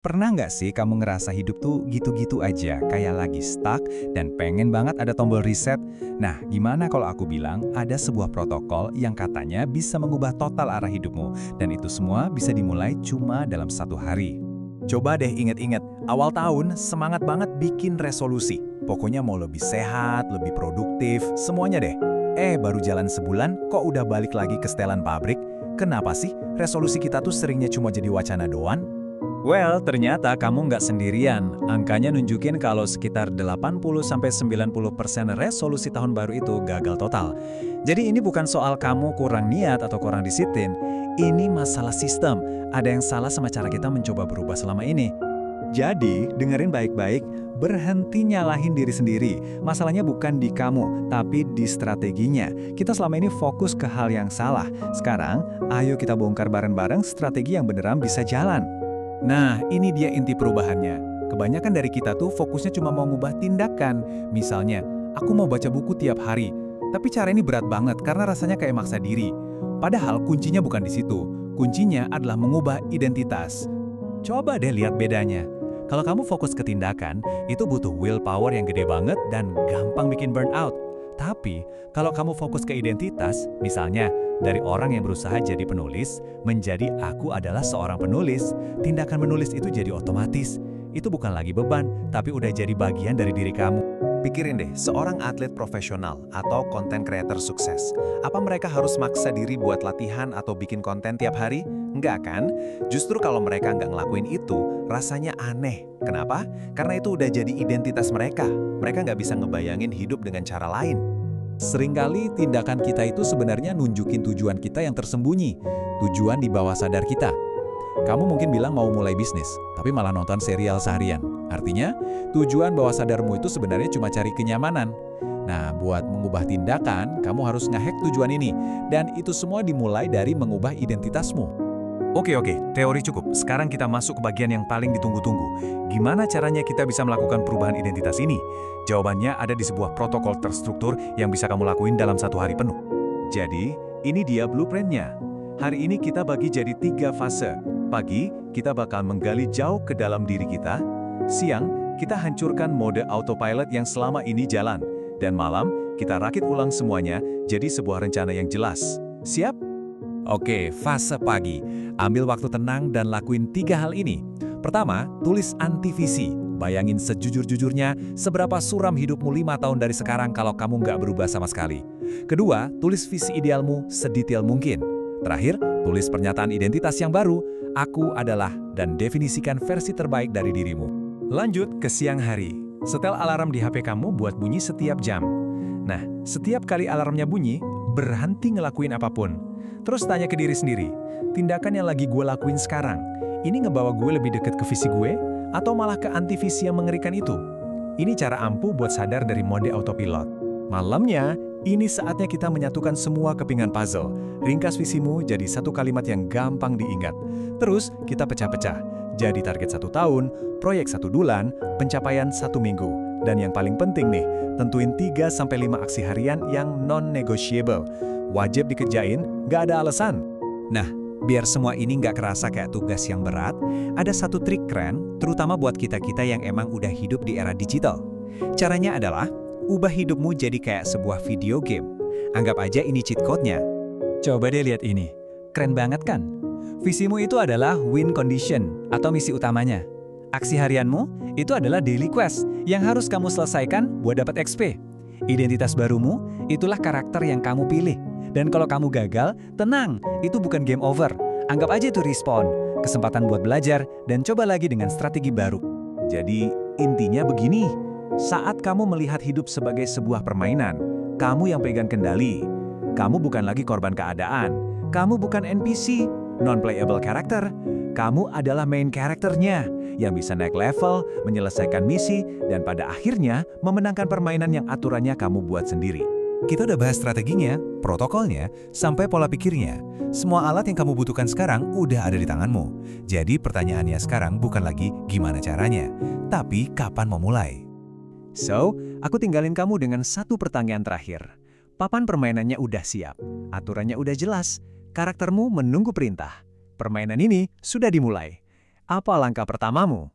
Pernah nggak sih kamu ngerasa hidup tuh gitu-gitu aja, kayak lagi stuck dan pengen banget ada tombol reset? Nah, gimana kalau aku bilang ada sebuah protokol yang katanya bisa mengubah total arah hidupmu, dan itu semua bisa dimulai cuma dalam 1 hari. Coba deh inget-inget, awal tahun semangat banget bikin resolusi. Pokoknya mau lebih sehat, lebih produktif, semuanya deh. Baru jalan sebulan kok udah balik lagi ke setelan pabrik? Kenapa sih resolusi kita tuh seringnya cuma jadi wacana doang? Well, ternyata kamu nggak sendirian. Angkanya nunjukin kalau sekitar 80-90% resolusi tahun baru itu gagal total. Jadi ini bukan soal kamu kurang niat atau kurang disiplin. Ini masalah sistem. Ada yang salah sama cara kita mencoba berubah selama ini. Jadi, dengerin baik-baik, berhenti nyalahin diri sendiri. Masalahnya bukan di kamu, tapi di strateginya. Kita selama ini fokus ke hal yang salah. Sekarang, ayo kita bongkar bareng-bareng strategi yang beneran bisa jalan. Nah, ini dia inti perubahannya. Kebanyakan dari kita tuh fokusnya cuma mau ngubah tindakan. Misalnya, aku mau baca buku tiap hari. Tapi cara ini berat banget karena rasanya kayak maksa diri. Padahal kuncinya bukan di situ. Kuncinya adalah mengubah identitas. Coba deh lihat bedanya. Kalau kamu fokus ke tindakan, itu butuh willpower yang gede banget dan gampang bikin burnout. Tapi, kalau kamu fokus ke identitas, misalnya dari orang yang berusaha jadi penulis, menjadi aku adalah seorang penulis, tindakan menulis itu jadi otomatis. Itu bukan lagi beban, tapi udah jadi bagian dari diri kamu. Pikirin deh, seorang atlet profesional atau content creator sukses. Apa mereka harus maksa diri buat latihan atau bikin konten tiap hari? Enggak kan? Justru kalau mereka nggak ngelakuin itu, rasanya aneh. Kenapa? Karena itu udah jadi identitas mereka. Mereka nggak bisa ngebayangin hidup dengan cara lain. Seringkali tindakan kita itu sebenarnya nunjukin tujuan kita yang tersembunyi, tujuan di bawah sadar kita. Kamu mungkin bilang mau mulai bisnis, tapi malah nonton serial seharian. Artinya, tujuan bawah sadarmu itu sebenarnya cuma cari kenyamanan. Nah, buat mengubah tindakan, kamu harus ngehack tujuan ini. Dan itu semua dimulai dari mengubah identitasmu. Oke, teori cukup. Sekarang kita masuk ke bagian yang paling ditunggu-tunggu. Gimana caranya kita bisa melakukan perubahan identitas ini? Jawabannya ada di sebuah protokol terstruktur yang bisa kamu lakuin dalam 1 hari penuh. Jadi, ini dia blueprint-nya. Hari ini kita bagi jadi 3 fase. Pagi, kita bakal menggali jauh ke dalam diri kita. Siang, kita hancurkan mode autopilot yang selama ini jalan. Dan malam, kita rakit ulang semuanya jadi sebuah rencana yang jelas. Siap? Oke, fase pagi. Ambil waktu tenang dan lakuin 3 hal ini. Pertama, tulis antivisi. Bayangin sejujur-jujurnya seberapa suram hidupmu 5 tahun dari sekarang kalau kamu nggak berubah sama sekali. Kedua, tulis visi idealmu sedetail mungkin. Terakhir, tulis pernyataan identitas yang baru. Aku adalah, dan definisikan versi terbaik dari dirimu. Lanjut ke siang hari. Setel alarm di HP kamu buat bunyi setiap jam. Nah, setiap kali alarmnya bunyi, berhenti ngelakuin apapun. Terus tanya ke diri sendiri, tindakan yang lagi gue lakuin sekarang, ini ngebawa gue lebih dekat ke visi gue, atau malah ke antivisi yang mengerikan itu? Ini cara ampuh buat sadar dari mode autopilot. Malamnya, ini saatnya kita menyatukan semua kepingan puzzle. Ringkas visimu jadi satu kalimat yang gampang diingat. Terus, kita pecah-pecah. Jadi target 1 tahun, proyek 1 bulan, pencapaian 1 minggu. Dan yang paling penting nih, tentuin 3-5 aksi harian yang non-negotiable. Wajib dikerjain, nggak ada alasan. Nah, biar semua ini nggak kerasa kayak tugas yang berat, ada satu trik keren, terutama buat kita-kita yang emang udah hidup di era digital. Caranya adalah, ubah hidupmu jadi kayak sebuah video game. Anggap aja ini cheat code-nya. Coba deh lihat ini. Keren banget kan? Visimu itu adalah win condition atau misi utamanya. Aksi harianmu itu adalah daily quest yang harus kamu selesaikan buat dapat XP. Identitas barumu itulah karakter yang kamu pilih. Dan kalau kamu gagal, tenang, itu bukan game over. Anggap aja itu respawn, kesempatan buat belajar, dan coba lagi dengan strategi baru. Jadi, intinya begini. Saat kamu melihat hidup sebagai sebuah permainan, kamu yang pegang kendali. Kamu bukan lagi korban keadaan. Kamu bukan NPC, non-playable character. Kamu adalah main karakternya, yang bisa naik level, menyelesaikan misi, dan pada akhirnya memenangkan permainan yang aturannya kamu buat sendiri. Kita udah bahas strateginya, protokolnya, sampai pola pikirnya. Semua alat yang kamu butuhkan sekarang udah ada di tanganmu. Jadi pertanyaannya sekarang bukan lagi gimana caranya, tapi kapan mau mulai. So, aku tinggalin kamu dengan satu pertanyaan terakhir. Papan permainannya udah siap, aturannya udah jelas, karaktermu menunggu perintah. Permainan ini sudah dimulai. Apa langkah pertamamu?